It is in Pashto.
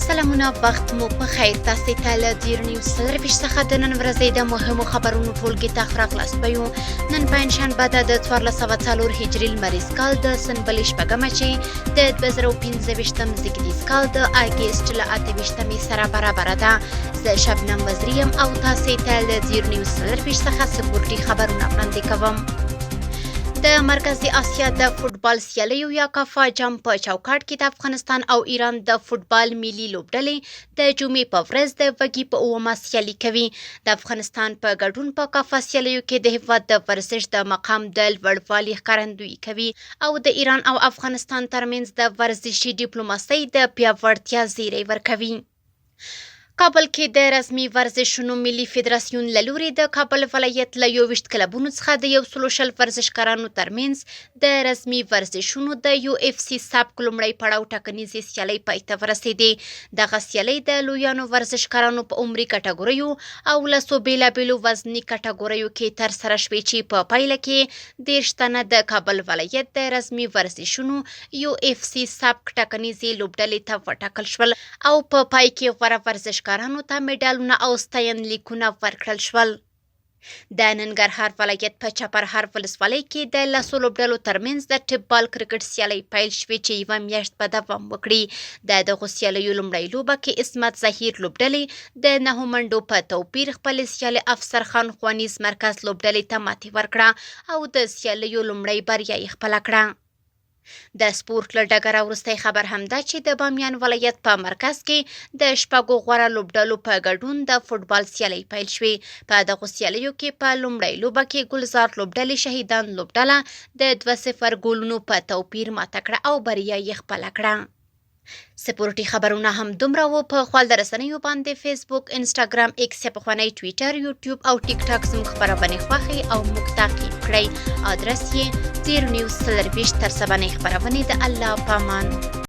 سلامونه وخت مو په خیر تاسو ته له ډیر نیوز سرویس څخه د نن ورځې د مهمو خبرونو ټولګي ته خراغلاست پيو نن پنځشنبه د 1404 هجري لمریز کال د سنبل شپږمه چې د 2015 زیږدیز کال د اګست له 28 سره برابر ده زه شبنم وزریم او تاسو ته له ډیر نیوز سرویس څخه سپورتي خبرونه وړاندې کوم د مرکزی اسیا د فوتبال سیالیو یا کافا جام په چوکاټ کې د افغانستان او ایران د فوتبال ملي لوبډلې د جمعې په ورځ د وګي په اومه سیالي کوي د افغانستان په ګډون په کافا سیالیو کې د هیواد د ورزش د مقام د لوړوالي ښکارندویي کوي او د ایران او افغانستان ترمنځ د ورزشي ډیپلوماسۍ د پیاوړتیا زیری ورکوي کابل کې د رسمي ورزشونو ملي فدراسیون له لوري د کابل ولایت له 21 کلبونو څخه د 100 ورزشکارانو ترمنځ د رسمي ورزشونو د UFC سابق لومړی پړاو ټاکنیزې سیالۍ پای ته ورسېدې دغه سیالۍ د لویانو ورزشکارانو په عمري کټګوریو او لسو بیلابیلو وزني کټګوریو کې ترسره شوې چې په پایله کې 10 تنه د کابل ولایت د رسمي ورزشونو UFC سابق ټاکنیزې لوبډلې ته وټاکل شول او په پای کې غوره ورزشکارانو ته میډالونه او ستاینلیکونه ورکړل شول د ننګرهار ولایت په چپرهار ولسوالۍ کې د لسو لوبډلو ترمنځ د ټیپبال کرکټ سیالۍ پیل شوې چې یوه میاشت به دوام وکړي د دغو سیالیو لومړۍ لوبه کې عصمت ظهیر لوبډلې د 9 منډو په توپیر خپلې سیالۍ افسر خان ښوونیز مرکز لوبډلې ته ماتې ورکړه او د سیالیو لومړۍ بریا یې خپله کړه د سپورت له ډګره وروستی خبر همدا چې د بامیان ولایت په مرکز کې د شپږو غوره لوبډلو په ګډون د فوتبال سیالۍ پیل شوې په دغو سیالیو کې په لومړۍ لوبه کې ګلزار لوبډلې شهیدان لوبډله د 2-0 ګولونو په توپیر ماته کړه او بریا یې خپله کړه سپورتي خبرونه هم دومره وو په خپل رسنیو باندې فیسبوک انسټاګرام ایکس پخوانی ټویټر یوټیوب او ټیک ټاک زموږ خبرونه خوښي او موږ تعقیب کړئ ادرس یې 0 نیوز سلربیش تر سبانه خبرونه د الله پامان